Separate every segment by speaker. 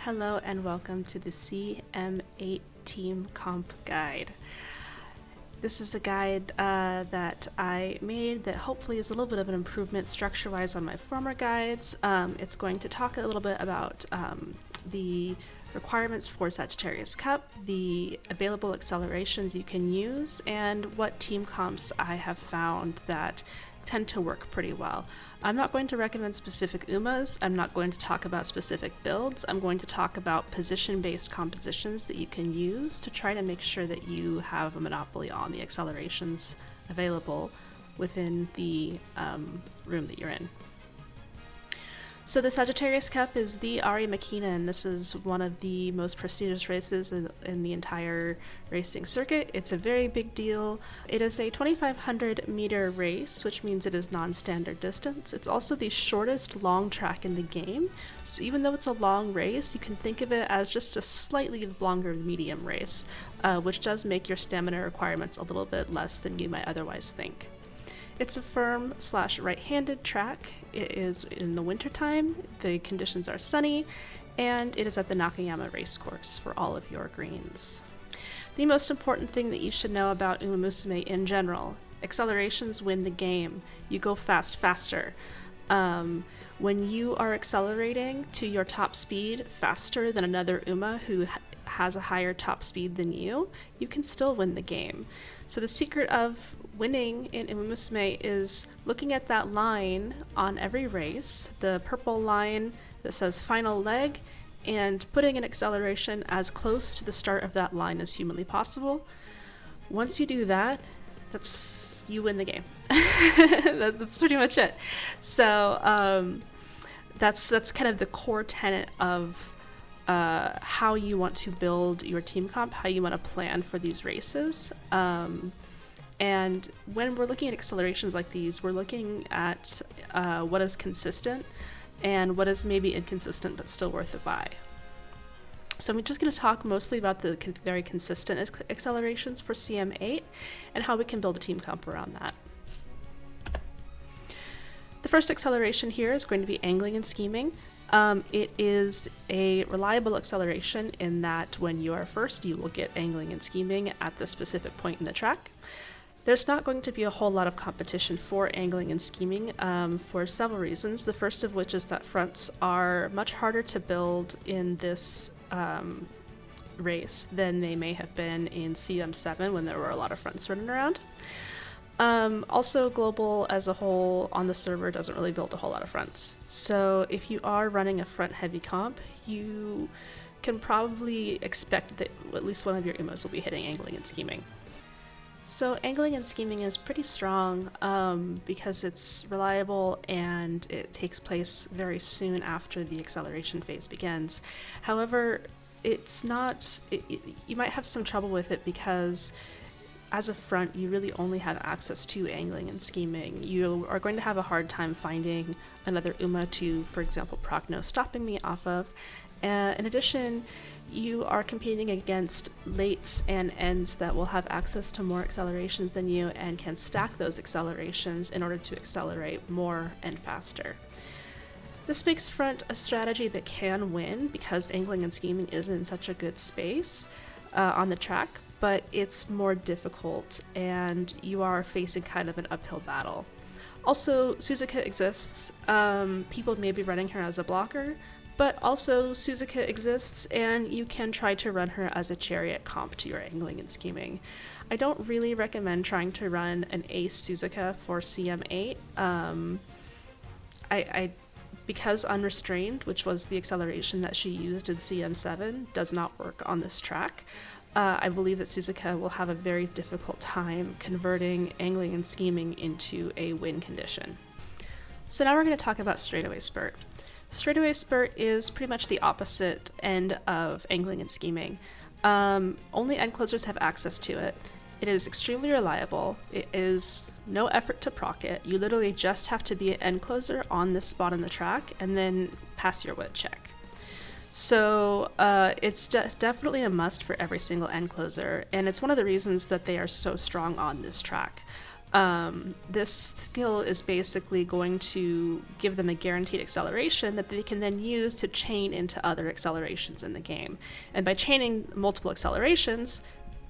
Speaker 1: Hello and welcome to the CM8 Team Comp Guide. This is a guide that I made that hopefully is a little bit of an improvement structure-wise on my former guides. It's going to talk a little bit about the requirements for Sagittarius Cup, the available accelerations you can use, and what team comps I have found that tend to work pretty well. I'm not going to recommend specific UMAs, I'm not going to talk about specific builds, I'm going to talk about position-based compositions that you can use to try to make sure that you have a monopoly on the accelerations available within the room that you're in. So the Sagittarius Cup is the Arima Kinen. This is one of the most prestigious races in the entire racing circuit. It's a very big deal. It is a 2,500 meter race, which means it is non-standard distance. It's also the shortest long track in the game. So even though it's a long race, you can think of it as just a slightly longer medium race, which does make your stamina requirements a little bit less than you might otherwise think. It's a firm / right-handed track. It is in the wintertime, the conditions are sunny, and it is at the Nakayama racecourse for all of your greens. The most important thing that you should know about Musume in general: accelerations win the game. You go faster. When you are accelerating to your top speed faster than another UMA who has a higher top speed than you can still win the game. So the secret of winning in Musume is looking at that line on every race, the purple line that says final leg, and putting an acceleration as close to the start of that line as humanly possible. Once you do that, you win the game. That's pretty much it. So that's kind of the core tenet of how you want to build your team comp, how you want to plan for these races. And when we're looking at accelerations like these, we're looking at what is consistent and what is maybe inconsistent but still worth a buy. So I'm just going to talk mostly about the very consistent accelerations for CM8 and how we can build a team comp around that. The first acceleration here is going to be angling and scheming. It is a reliable acceleration in that when you are first, you will get angling and scheming at the specific point in the track. There's not going to be a whole lot of competition for angling and scheming for several reasons. The first of which is that fronts are much harder to build in this race than they may have been in CM7 when there were a lot of fronts running around. Also, global as a whole on the server doesn't really build a whole lot of fronts. So if you are running a front heavy comp, you can probably expect that at least one of your UMAs will be hitting angling and scheming. So angling and scheming is pretty strong because it's reliable and it takes place very soon after the acceleration phase begins. However, it's not, you might have some trouble with it because as a front, you really only have access to angling and scheming. You are going to have a hard time finding another UMA to, for example, proc no stopping me off of. In addition, you are competing against lates and ends that will have access to more accelerations than you and can stack those accelerations in order to accelerate more and faster. This makes front a strategy that can win because angling and scheming is in such a good space on the track, but it's more difficult and you are facing kind of an uphill battle. Also, Suzuka exists. People may be running her as a blocker, but also Suzuka exists and you can try to run her as a chariot comp to your angling and scheming. I don't really recommend trying to run an ace Suzuka for CM8. Because unrestrained, which was the acceleration that she used in CM7, does not work on this track, I believe that Suzuka will have a very difficult time converting angling and scheming into a win condition. So now we're going to talk about Straightaway Spurt. Straightaway Spurt is pretty much the opposite end of angling and scheming. Only end closers have access to it. It is extremely reliable. It is no effort to proc it. You literally just have to be an end closer on this spot in the track and then pass your wit check. So it's definitely a must for every single end closer, and it's one of the reasons that they are so strong on this track. This skill is basically going to give them a guaranteed acceleration that they can then use to chain into other accelerations in the game. And by chaining multiple accelerations,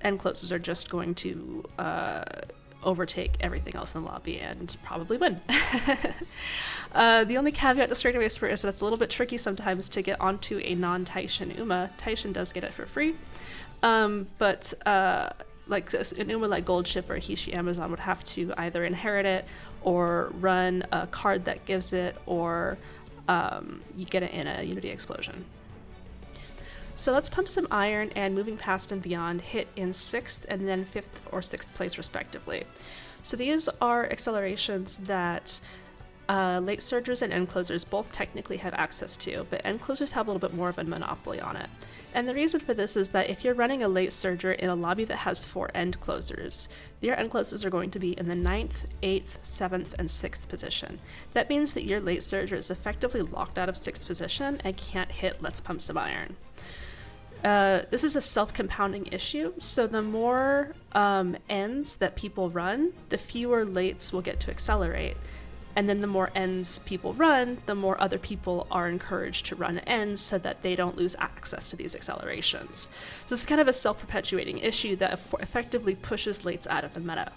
Speaker 1: end closers are just going to overtake everything else in the lobby and probably win. The only caveat to Straightaway Spurt is that it's a little bit tricky sometimes to get onto a non-Taishin Uma. Taishin does get it for free, but like an Uma like Gold Ship or Hishi Amazon would have to either inherit it or run a card that gives it, or you get it in a Unity Explosion. So let's pump some iron, and moving past and beyond hit in 6th and then 5th or 6th place respectively. So these are accelerations that late surgers and end closers both technically have access to, but end closers have a little bit more of a monopoly on it. And the reason for this is that if you're running a late surger in a lobby that has 4 end closers, your end closers are going to be in the 9th, 8th, 7th, and 6th position. That means that your late surger is effectively locked out of 6th position and can't hit Let's Pump Some Iron. This is a self-compounding issue, so the more ends that people run, the fewer lates will get to accelerate. And then the more ends people run, the more other people are encouraged to run ends so that they don't lose access to these accelerations. So it's kind of a self-perpetuating issue that effectively pushes lates out of the meta.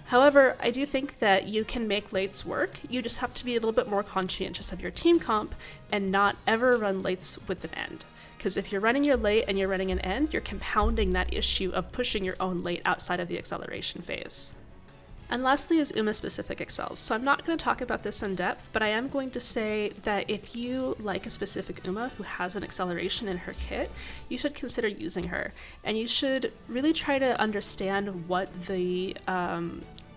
Speaker 1: However, I do think that you can make lates work. You just have to be a little bit more conscientious of your team comp and not ever run lates with an end. Because if you're running your late and you're running an end, you're compounding that issue of pushing your own late outside of the acceleration phase. And lastly is UMA-specific Accels. So I'm not going to talk about this in depth, but I am going to say that if you like a specific UMA who has an acceleration in her kit, you should consider using her. And you should really try to understand what the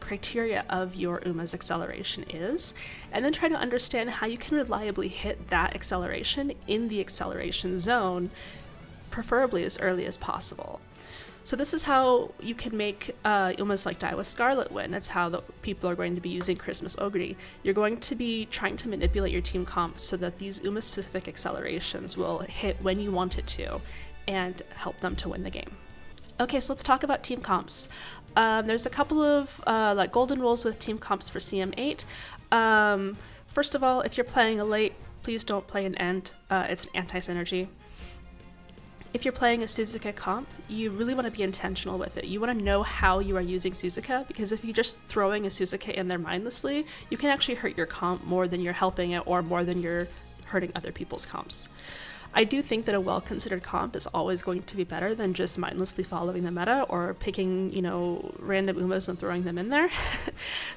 Speaker 1: criteria of your UMA's acceleration is, and then try to understand how you can reliably hit that acceleration in the acceleration zone, preferably as early as possible. So this is how you can make UMAs like Daiwa Scarlet win. That's how the people are going to be using Christmas Oguri. You're going to be trying to manipulate your team comp so that these UMA-specific accelerations will hit when you want it to and help them to win the game. Okay, so let's talk about team comps. There's a couple of like golden rules with team comps for CM8. First of all, if you're playing a late, please don't play an end. It's an anti-synergy. If you're playing a Suzuka comp, you really want to be intentional with it. You want to know how you are using Suzuka, because if you're just throwing a Suzuka in there mindlessly, you can actually hurt your comp more than you're helping it or more than you're hurting other people's comps. I do think that a well-considered comp is always going to be better than just mindlessly following the meta or picking, random Umas and throwing them in there.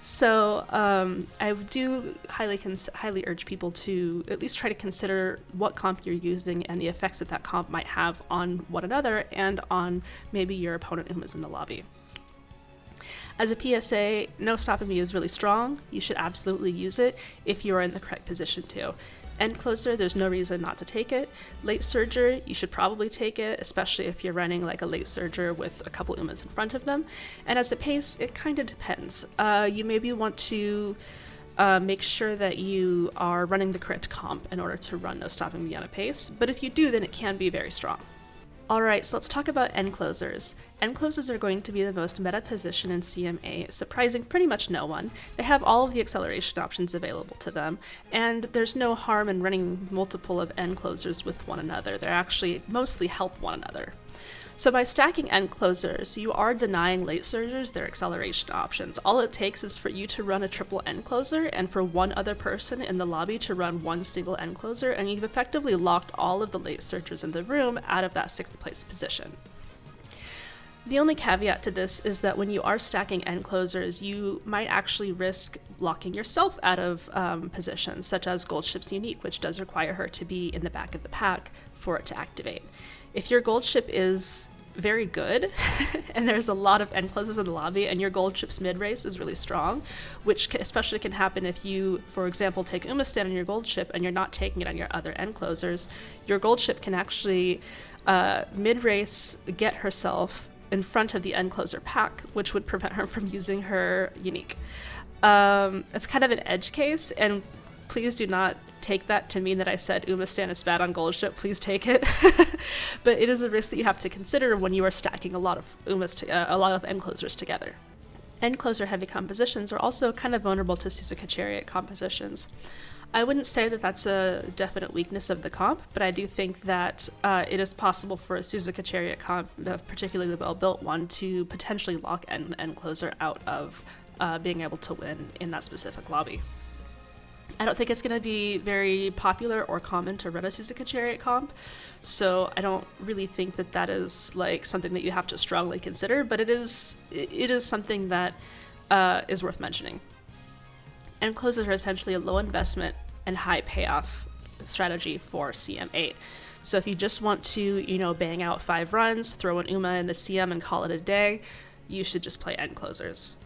Speaker 1: So I do highly urge people to at least try to consider what comp you're using and the effects that that comp might have on one another and on maybe your opponent Umas in the lobby. As a PSA, No Stopping Me is really strong. You should absolutely use it if you are in the correct position to. End closer, there's no reason not to take it. Late surger, you should probably take it, especially if you're running like a late surger with a couple Umas in front of them. And as a pace, it kind of depends. You maybe want to make sure that you are running the correct comp in order to run No Stopping Me on a pace, but if you do, then it can be very strong. Alright, so let's talk about end closers. End closers are going to be the most meta position in CM8, surprising pretty much no one. They have all of the acceleration options available to them, and there's no harm in running multiple of end closers with one another. They actually mostly help one another. So by stacking end closers, you are denying late surgers their acceleration options. All it takes is for you to run a triple end closer and for one other person in the lobby to run one single end closer, and you've effectively locked all of the late surgers in the room out of that 6th place position. The only caveat to this is that when you are stacking end closers, you might actually risk locking yourself out of positions, such as Gold Ship's Unique, which does require her to be in the back of the pack for it to activate. If your Gold Ship is very good and there's a lot of end closers in the lobby and your Gold Ship's mid race is really strong, which especially can happen if you, for example, take Uma stand on your Gold Ship and you're not taking it on your other end closers, your Gold Ship can actually mid race get herself in front of the end closer pack, which would prevent her from using her Unique. It's kind of an edge case, and please do not take that to mean that I said Uma stand is bad on Gold Ship. Please take it. But it is a risk that you have to consider when you are stacking a lot of Umas a lot of end closers together. End closer heavy compositions are also kind of vulnerable to Suzuka Chariot compositions. I wouldn't say that that's a definite weakness of the comp, but I do think that it is possible for a Suzuka Chariot comp, a particularly well-built one, to potentially lock end closer out of being able to win in that specific lobby. I don't think it's going to be very popular or common to run a Suzuka Chariot comp, so I don't really think that that is like something that you have to strongly consider, but it is something that is worth mentioning. End closers are essentially a low investment and high payoff strategy for CM8. So if you just want to, bang out 5 runs, throw an Uma in the CM and call it a day, you should just play end closers.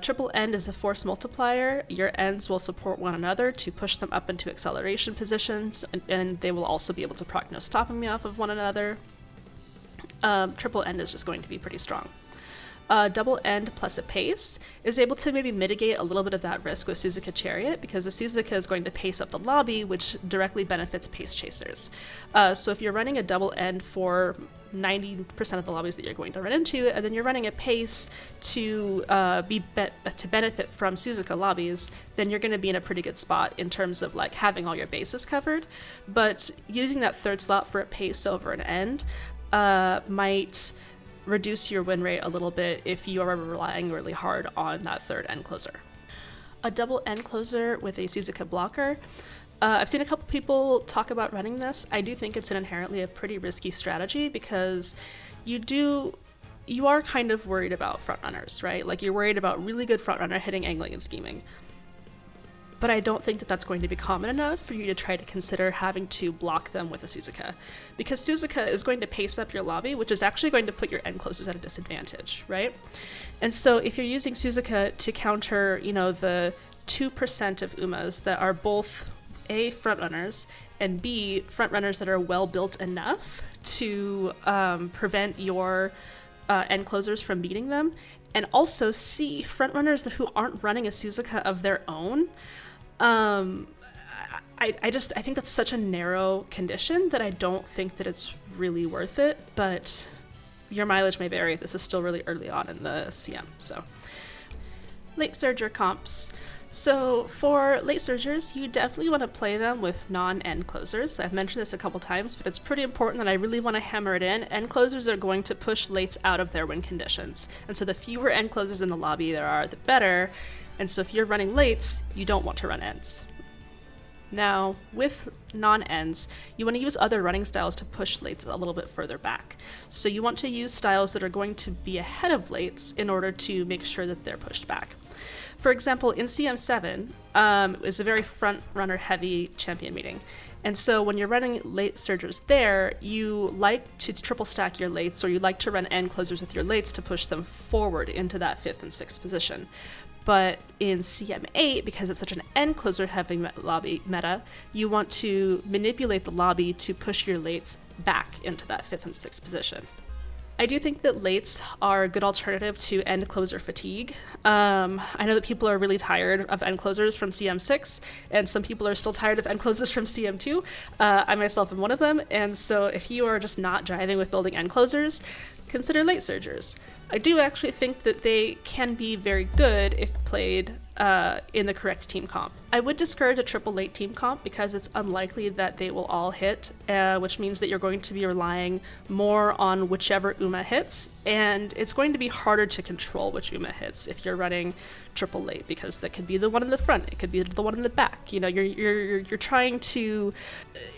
Speaker 1: Triple end is a force multiplier. Your ends will support one another to push them up into acceleration positions, and they will also be able to proc no stopping me off of one another. Triple end is just going to be pretty strong. Double end plus a pace is able to maybe mitigate a little bit of that risk with Suzuka Chariot, because the Suzuka is going to pace up the lobby, which directly benefits pace chasers. So if you're running a double end for 90% of the lobbies that you're going to run into, and then you're running a pace to benefit from Suzuka lobbies, then you're going to be in a pretty good spot in terms of like having all your bases covered. But using that third slot for a pace over an end might reduce your win rate a little bit if you are relying really hard on that third end closer. A double end closer with a Suzuka blocker. I've seen a couple people talk about running this. I do think it's inherently a pretty risky strategy, because you are kind of worried about front runners, right? Like, you're worried about really good front runner hitting, angling, and scheming. But I don't think that that's going to be common enough for you to try to consider having to block them with a Suzuka, because Suzuka is going to pace up your lobby, which is actually going to put your end closers at a disadvantage, right? And so if you're using Suzuka to counter, the 2% of Umas that are both A, front runners, and B, front runners that are well built enough to prevent your end closers from beating them, and also C, front runners who aren't running a Suzuka of their own, I think that's such a narrow condition that I don't think that it's really worth it, but your mileage may vary. This is still really early on in the CM, so. Late surger comps. So for late surgers, you definitely want to play them with non-end closers. I've mentioned this a couple times, but it's pretty important that I really want to hammer it in. End closers are going to push lates out of their win conditions. And so the fewer end closers in the lobby there are, the better. And so if you're running lates, you don't want to run ends. Now, with non-ends, you want to use other running styles to push lates a little bit further back. So you want to use styles that are going to be ahead of lates in order to make sure that they're pushed back. For example, in CM7 is a very front runner heavy champion meeting. And so when you're running late surgers there, you like to triple stack your lates, or you like to run end closers with your lates to push them forward into that 5th and 6th position. But in CM8, because it's such an end closer heavy lobby meta, you want to manipulate the lobby to push your lates back into that 5th and 6th position. I do think that lates are a good alternative to end closer fatigue. I know that people are really tired of end closers from CM6, and some people are still tired of end closers from CM2. I myself am one of them, and so if you are just not driving with building end closers, consider late surgers. I do actually think that they can be very good if played in the correct team comp. I would discourage a triple late team comp because it's unlikely that they will all hit, which means that you're going to be relying more on whichever Uma hits, and it's going to be harder to control which Uma hits if you're running triple late, because that could be the one in the front, it could be the one in the back. You're trying to,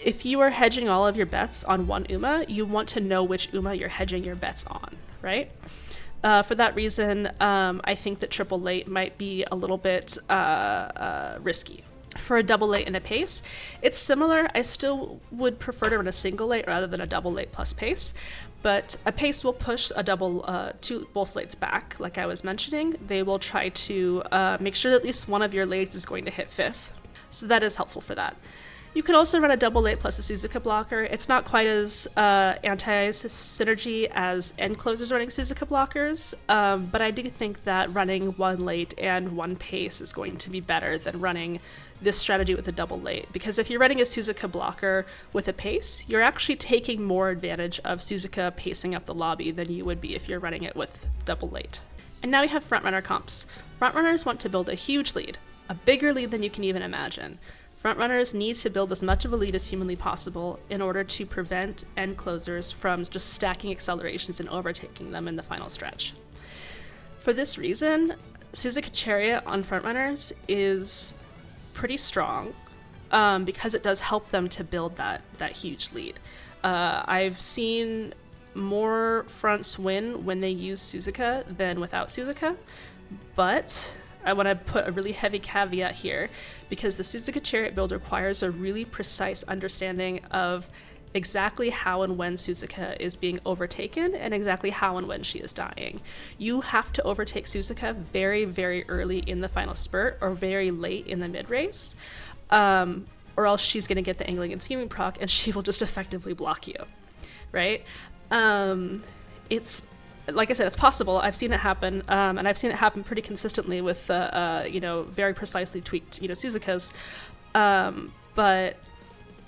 Speaker 1: if you are hedging all of your bets on one Uma, you want to know which Uma you're hedging your bets on, right? For that reason, I think that triple late might be a little bit risky. For a double late and a pace, it's similar. I still would prefer to run a single late rather than a double late plus pace, but a pace will push a double both lates back, like I was mentioning. They will try to make sure that at least one of your lates is going to hit 5th, so that is helpful for that. You could also run a double late plus a Suzuka blocker. It's not quite as anti-synergy as end closers running Suzuka blockers, but I do think that running one late and one pace is going to be better than running this strategy with a double late, because if you're running a Suzuka blocker with a pace, you're actually taking more advantage of Suzuka pacing up the lobby than you would be if you're running it with double late. And now we have frontrunner comps. Frontrunners want to build a huge lead, a bigger lead than you can even imagine. Frontrunners need to build as much of a lead as humanly possible in order to prevent end closers from just stacking accelerations and overtaking them in the final stretch. For this reason, Suzuka Chariot on frontrunners is pretty strong because it does help them to build that huge lead. I've seen more fronts win when they use Suzuka than without Suzuka, but I want to put a really heavy caveat here because the Suzuka Chariot build requires a really precise understanding of exactly how and when Suzuka is being overtaken and exactly how and when she is dying. You have to overtake Suzuka very, very early in the final spurt or very late in the mid-race, or else she's going to get the angling and scheming proc and she will just effectively block you, right? It's, like I said, it's possible. I've seen it happen, and I've seen it happen pretty consistently with, very precisely tweaked, Suzukas, but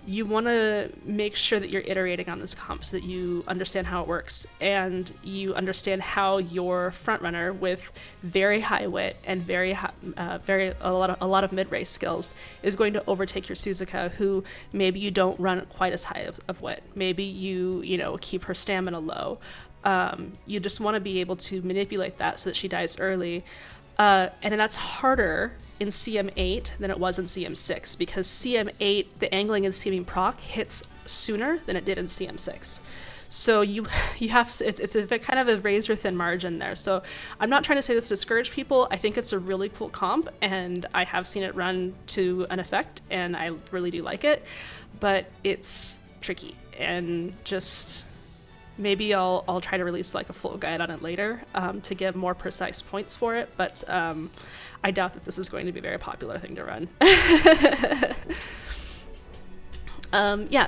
Speaker 1: you want to make sure that you're iterating on this comp so that you understand how it works and you understand how your front runner with very high wit and a lot of mid-race skills is going to overtake your Suzuka, who maybe you don't run quite as high of wit. Maybe you keep her stamina low. You just want to be able to manipulate that so that she dies early. And that's harder in CM8 than it was in CM6 because CM8, the angling and scheming proc hits sooner than it did in CM6. So you have, it's a bit kind of a razor thin margin there. So I'm not trying to say this to discourage people. I think it's a really cool comp and I have seen it run to an effect and I really do like it, but it's tricky and just maybe I'll try to release like a full guide on it later to give more precise points for it, but I doubt that this is going to be a very popular thing to run.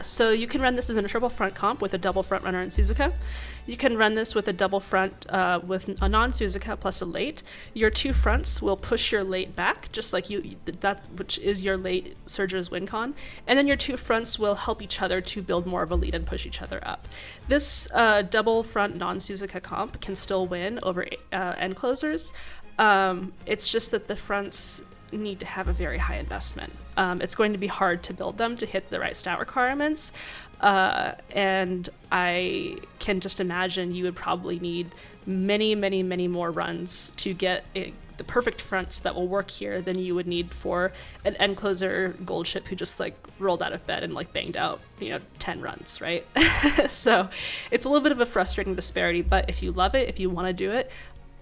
Speaker 1: So you can run this as a triple front comp with a double front runner and Suzuka. You can run this with a double front with a non-Suzuka plus a late. Your two fronts will push your late back, just like that which is your late Surger's win con. And then your two fronts will help each other to build more of a lead and push each other up. This double front non-Suzuka comp can still win over end closers. It's just that the fronts need to have a very high investment. It's going to be hard to build them to hit the right stat requirements. And I can just imagine you would probably need many, many, many more runs to get the perfect fronts that will work here than you would need for an end closer gold ship who just like rolled out of bed and like banged out 10 runs, right? So it's a little bit of a frustrating disparity, but if you love it, if you want to do it,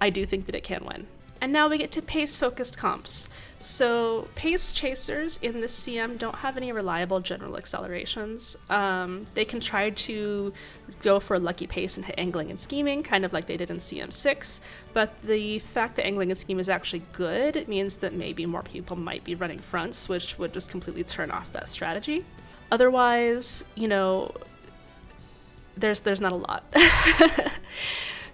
Speaker 1: I do think that it can win. And now we get to pace-focused comps. So pace chasers in this CM don't have any reliable general accelerations. They can try to go for a lucky pace and hit angling and scheming, kind of like they did in CM6, but the fact that angling and scheme is actually good means that maybe more people might be running fronts, which would just completely turn off that strategy. Otherwise, there's not a lot.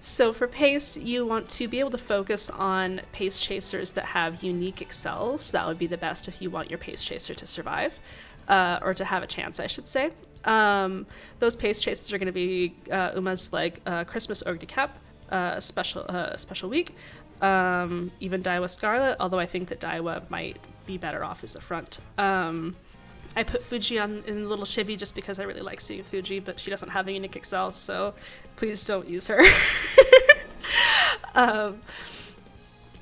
Speaker 1: So for pace, you want to be able to focus on pace chasers that have unique Accels. That would be the best if you want your pace chaser to survive, or to have a chance, I should say. Those pace chasers are going to be Umas like Christmas Ogre Cap, Special Week, even Daiwa Scarlet, although I think that Daiwa might be better off as a front. I put Fuji in the little chivy just because I really like seeing Fuji, but she doesn't have a unique Accel, so please don't use her.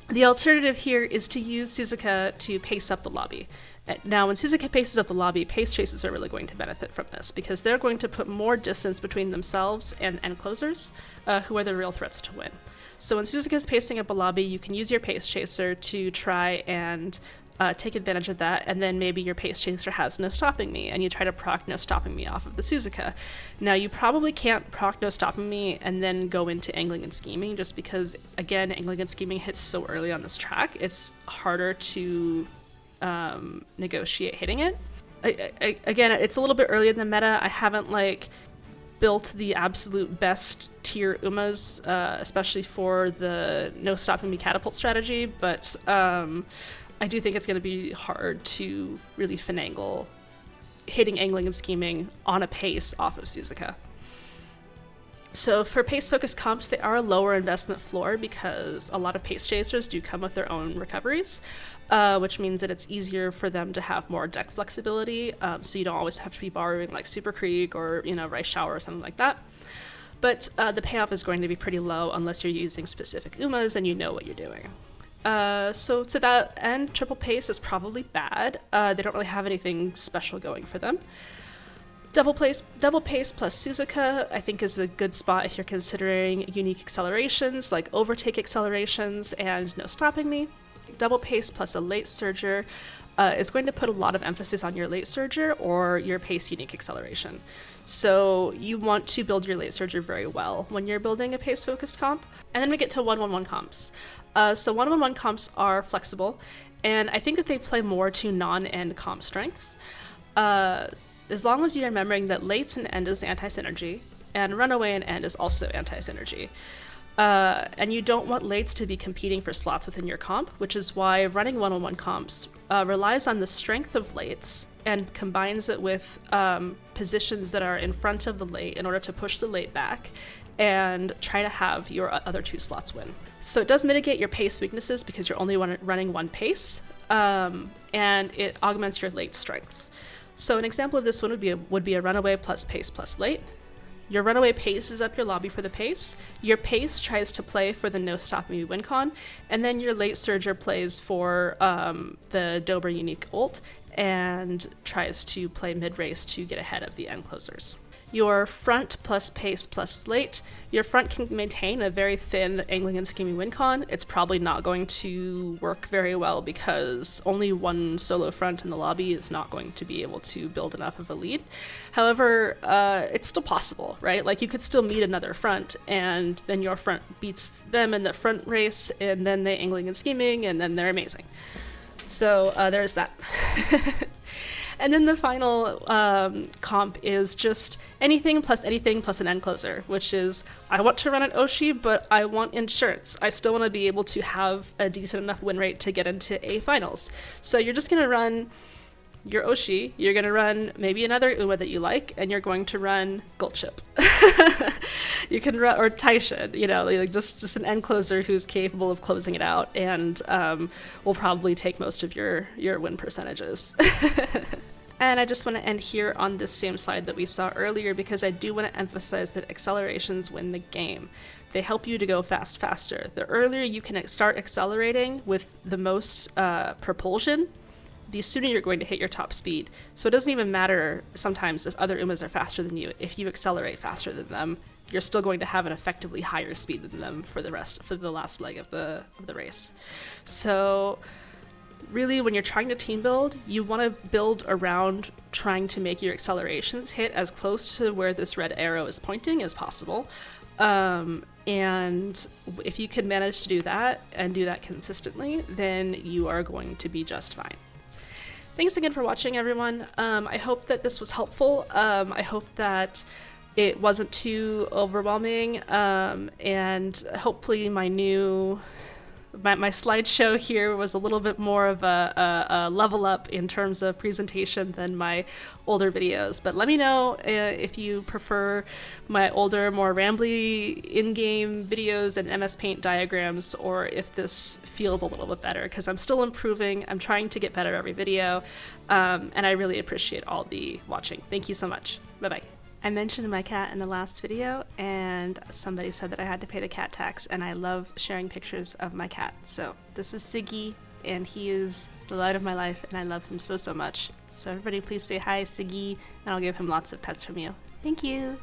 Speaker 1: The alternative here is to use Suzuka to pace up the lobby. Now, when Suzuka paces up the lobby, pace chasers are really going to benefit from this because they're going to put more distance between themselves and end closers, who are the real threats to win. So when Suzuka is pacing up a lobby, you can use your pace chaser to try and take advantage of that, and then maybe your pace chaser has no stopping me, and you try to proc no stopping me off of the Suzuka. Now, you probably can't proc no stopping me and then go into angling and scheming, just because, again, angling and scheming hits so early on this track, it's harder to negotiate hitting it. Again, it's a little bit early in the meta. I haven't, built the absolute best tier Umas, especially for the no stopping me catapult strategy, but I do think it's going to be hard to really finagle hitting angling and scheming on a pace off of Suzuka. So for pace-focused comps, they are a lower investment floor because a lot of pace chasers do come with their own recoveries, which means that it's easier for them to have more deck flexibility, so you don't always have to be borrowing like Super Krieg or, Rice Shower or something like that. But the payoff is going to be pretty low unless you're using specific Umas and you know what you're doing. So to that end, triple pace is probably bad. They don't really have anything special going for them. Double pace plus Suzuka, I think, is a good spot if you're considering unique accelerations like overtake accelerations and no stopping me. Double pace plus a late surger is going to put a lot of emphasis on your late surger or your pace unique acceleration. So you want to build your late surger very well when you're building a pace focused comp. And then we get to 1-1-1 comps. So 1-1-1 comps are flexible, and I think that they play more to non-end comp strengths. As long as you're remembering that lates and end is anti-synergy, and runaway and end is also anti-synergy. And you don't want lates to be competing for slots within your comp, which is why running 1-on-1 comps relies on the strength of lates and combines it with positions that are in front of the late in order to push the late back and try to have your other two slots win. So it does mitigate your pace weaknesses because you're only running one pace, and it augments your late strengths. So an example of this one would be a runaway plus pace plus late. Your runaway pace is up your lobby for the pace. Your pace tries to play for the no stopping me win con, and then your late surger plays for the Dober unique ult and tries to play mid race to get ahead of the end closers. Your front plus pace plus late. Your front can maintain a very thin angling and scheming win con. It's probably not going to work very well because only one solo front in the lobby is not going to be able to build enough of a lead. However, it's still possible, right? Like you could still meet another front and then your front beats them in the front race and then they angling and scheming and then they're amazing. So there's that. And then the final comp is just anything plus an end closer, which is I want to run an Oshi, but I want insurance. I still want to be able to have a decent enough win rate to get into A finals. So you're just going to run your Oshi, you're going to run maybe another Uma that you like, and you're going to run Gulchip. You can run, or Taishin, like just an end closer who's capable of closing it out and will probably take most of your win percentages. And I just want to end here on this same slide that we saw earlier because I do want to emphasize that accelerations win the game. They help you to go faster. The earlier you can start accelerating with the most propulsion, the sooner you're going to hit your top speed. So it doesn't even matter sometimes if other Umas are faster than you. If you accelerate faster than them, you're still going to have an effectively higher speed than them for the last leg of the race. So really, when you're trying to team build, you want to build around trying to make your accelerations hit as close to where this red arrow is pointing as possible. And if you can manage to do that and do that consistently, then you are going to be just fine. Thanks again for watching, everyone. I hope that this was helpful. I hope that it wasn't too overwhelming, and hopefully my slideshow here was a little bit more of a level up in terms of presentation than my older videos. But let me know if you prefer my older, more rambly in-game videos and MS Paint diagrams, or if this feels a little bit better, because I'm still improving. I'm trying to get better every video, and I really appreciate all the watching. Thank you so much. Bye-bye. I mentioned my cat in the last video, and somebody said that I had to pay the cat tax, and I love sharing pictures of my cat. So this is Siggy, and he is the light of my life, and I love him so much. So everybody please say hi, Siggy, and I'll give him lots of pets from you. Thank you!